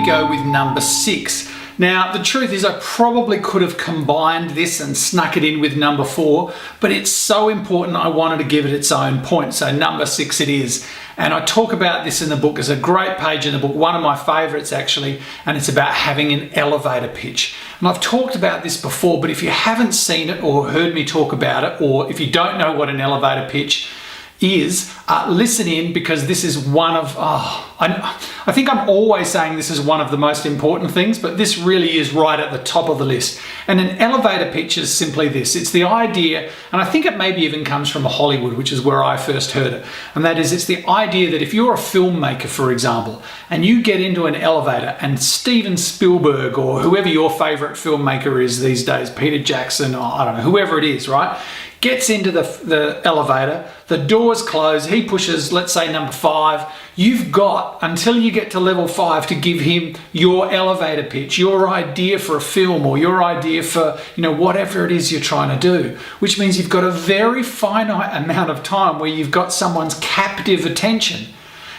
go with number 6. Now, the truth is I probably could have combined this and snuck it in with number 4, but it's so important I wanted to give it its own point. So number 6 it is. And I talk about this in the book. There's a great page in the book, one of my favorites actually, and it's about having an elevator pitch. And I've talked about this before, but if you haven't seen it or heard me talk about it, or if you don't know what an elevator pitch is, listen in, because this is one of, I think I'm always saying this is one of the most important things, but this really is right at the top of the list. And an elevator pitch is simply this. It's the idea, and I think it maybe even comes from Hollywood, which is where I first heard it. And that is, it's the idea that if you're a filmmaker, for example, and you get into an elevator and Steven Spielberg or whoever your favorite filmmaker is these days, Peter Jackson, or I don't know, whoever it is, right? Gets into the elevator, the doors close, he pushes, let's say number 5, you've got until you get to level 5 to give him your elevator pitch, your idea for a film or your idea for, whatever it is you're trying to do, which means you've got a very finite amount of time where you've got someone's captive attention.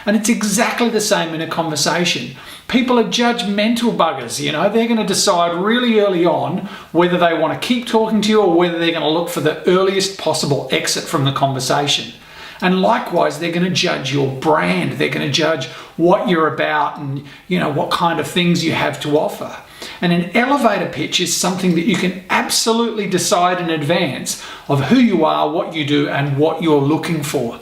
And it's exactly the same in a conversation. People are judgmental buggers, they're going to decide really early on whether they want to keep talking to you or whether they're going to look for the earliest possible exit from the conversation. And likewise, they're going to judge your brand. They're going to judge what you're about and, what kind of things you have to offer. And an elevator pitch is something that you can absolutely decide in advance of who you are, what you do, and what you're looking for.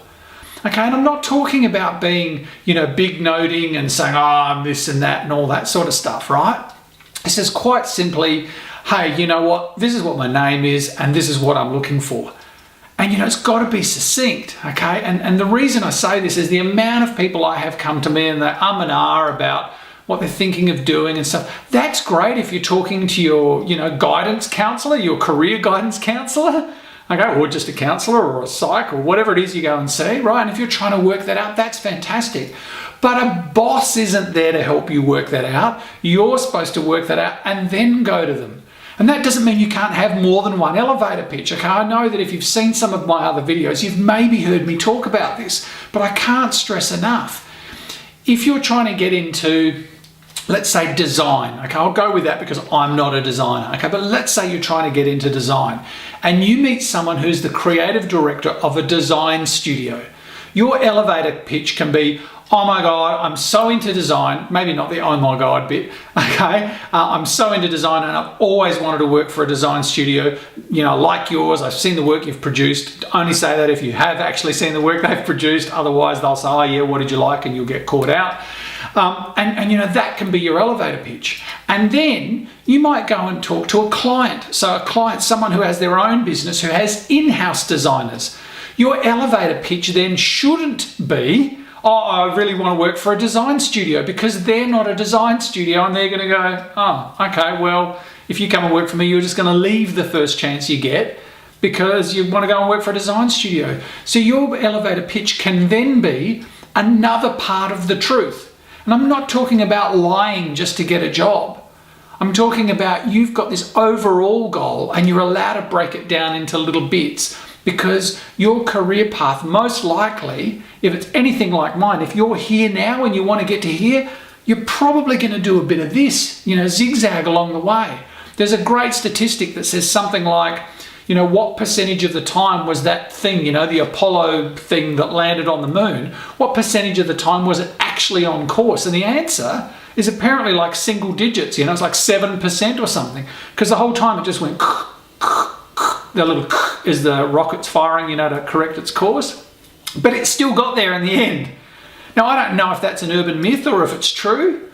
Okay, and I'm not talking about being, big noting and saying, I'm this and that and all that sort of stuff, right? This is quite simply, hey, you know what? This is what my name is and this is what I'm looking for. And, it's got to be succinct, okay? And the reason I say this is the amount of people I have come to me and they and about what they're thinking of doing and stuff. That's great if you're talking to your, guidance counselor, your career guidance counselor. Okay, or just a counsellor or a psych or whatever it is you go and see, right? And if you're trying to work that out, that's fantastic. But a boss isn't there to help you work that out. You're supposed to work that out and then go to them. And that doesn't mean you can't have more than one elevator pitch. Okay, I know that if you've seen some of my other videos, you've maybe heard me talk about this, but I can't stress enough. If you're trying to get into, let's say, design, okay, I'll go with that because I'm not a designer, okay, but let's say you're trying to get into design and you meet someone who's the creative director of a design studio. Your elevator pitch can be, oh my God, I'm so into design, maybe not the oh my God bit, okay, I'm so into design and I've always wanted to work for a design studio, like yours. I've seen the work you've produced. Only say that if you have actually seen the work they've produced, otherwise they'll say, oh yeah, what did you like, and you'll get caught out. That can be your elevator pitch. And then you might go and talk to a client. So a client, someone who has their own business, who has in-house designers. Your elevator pitch then shouldn't be, oh, I really want to work for a design studio, because they're not a design studio and they're going to go, oh, okay, well, if you come and work for me, you're just going to leave the first chance you get because you want to go and work for a design studio. So your elevator pitch can then be another part of the truth. And I'm not talking about lying just to get a job. I'm talking about you've got this overall goal and you're allowed to break it down into little bits, because your career path, most likely, if it's anything like mine, if you're here now and you want to get to here, you're probably going to do a bit of this, zigzag along the way. There's a great statistic that says something like, what percentage of the time was that thing, the Apollo thing that landed on the moon, what percentage of the time was it actually on course? And the answer is apparently like single digits, it's like 7% or something, because the whole time it just went the little as the rocket's firing, to correct its course. But it still got there in the end. Now, I don't know if that's an urban myth or if it's true,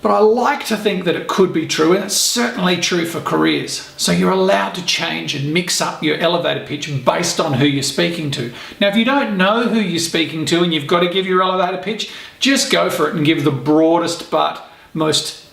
but I like to think that it could be true, and it's certainly true for careers. So you're allowed to change and mix up your elevator pitch based on who you're speaking to. Now, if you don't know who you're speaking to and you've got to give your elevator pitch, just go for it and give the broadest but most,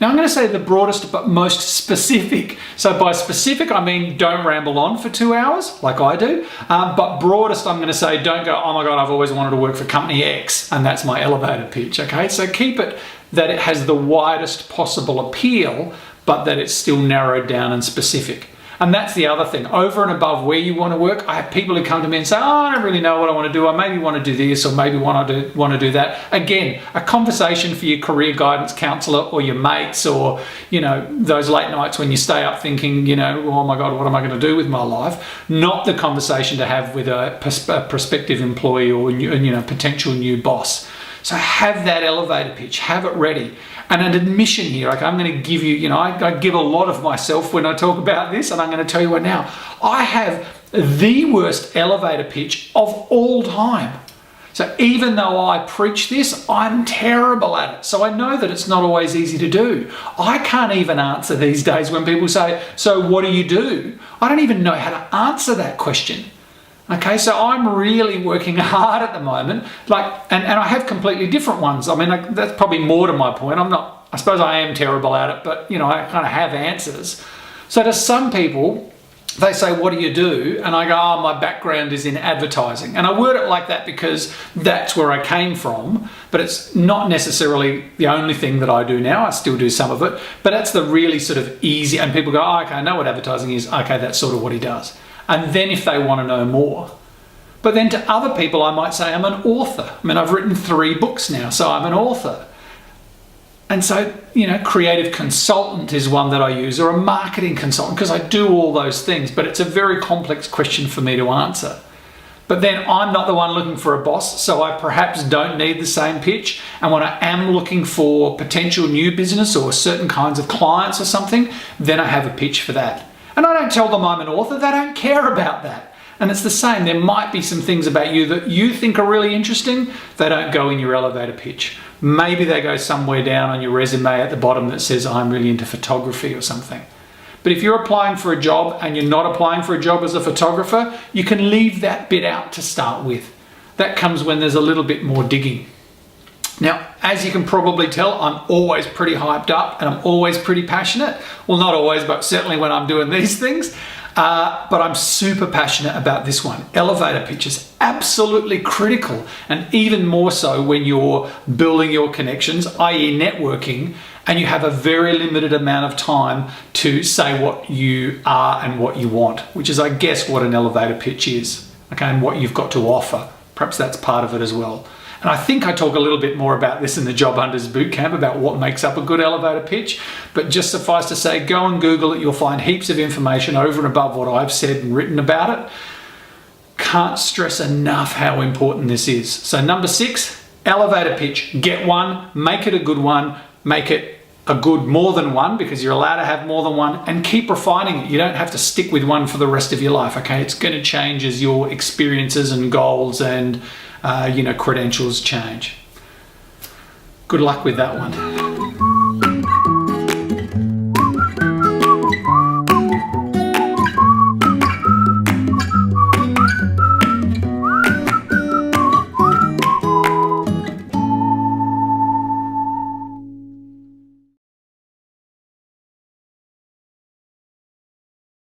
now I'm going to say the broadest but most specific. So by specific, I mean don't ramble on for 2 hours like I do. But broadest, I'm going to say don't go, oh my God, I've always wanted to work for company X, and that's my elevator pitch, okay? So keep it that it has the widest possible appeal, but that it's still narrowed down and specific. And that's the other thing. Over and above where you want to work, I have people who come to me and say, oh, I don't really know what I want to do. I maybe want to do this, or maybe want to do that. Again, a conversation for your career guidance counsellor or your mates, or, you know, those late nights when you stay up thinking, you know, oh my God, what am I going to do with my life? Not the conversation to have with a prospective employee or, you know, potential new boss. So have that elevator pitch, have it ready. And an admission here, like I'm going to give you, you know, I give a lot of myself when I talk about this, and I'm going to tell you what now. I have the worst elevator pitch of all time. So even though I preach this, I'm terrible at it. So I know that it's not always easy to do. I can't even answer these days when people say, so what do you do? I don't even know how to answer that question. Okay, so I'm really working hard at the moment, and I have completely different ones. I mean, that's probably more to my point. I suppose I am terrible at it, but, you know, I kind of have answers. So to some people, they say, what do you do? And I go, oh, my background is in advertising. And I word it like that because that's where I came from, but it's not necessarily the only thing that I do now. I still do some of it, but that's the really sort of easy, and people go, oh, okay, I know what advertising is. Okay, that's sort of what he does. And then if they want to know more. But then to other people, I might say I'm an author. I mean, I've written 3 books now, so I'm an author. And so, you know, creative consultant is one that I use, or a marketing consultant, because I do all those things, but it's a very complex question for me to answer. But then I'm not the one looking for a boss, so I perhaps don't need the same pitch. And when I am looking for potential new business or certain kinds of clients or something, then I have a pitch for that. And I don't tell them I'm an author, they don't care about that. And it's the same, there might be some things about you that you think are really interesting, they don't go in your elevator pitch. Maybe they go somewhere down on your resume at the bottom that says, I'm really into photography or something. But if you're applying for a job and you're not applying for a job as a photographer, you can leave that bit out to start with. That comes when there's a little bit more digging. Now, as you can probably tell, I'm always pretty hyped up and I'm always pretty passionate. Well, not always, but certainly when I'm doing these things. But I'm super passionate about this one. Elevator pitch is absolutely critical, and even more so when you're building your connections, i.e. networking, and you have a very limited amount of time to say what you are and what you want, which is, I guess, what an elevator pitch is, okay, and what you've got to offer. Perhaps that's part of it as well. And I think I talk a little bit more about this in the Job Hunters Bootcamp about what makes up a good elevator pitch, but just suffice to say, go and Google it. You'll find heaps of information over and above what I've said and written about it. Can't stress enough how important this is. So number 6, elevator pitch. Get one, make it a good one, make it a good more than one, because you're allowed to have more than one, and keep refining it. You don't have to stick with one for the rest of your life, okay? It's going to change as your experiences and goals and credentials change. Good luck with that one.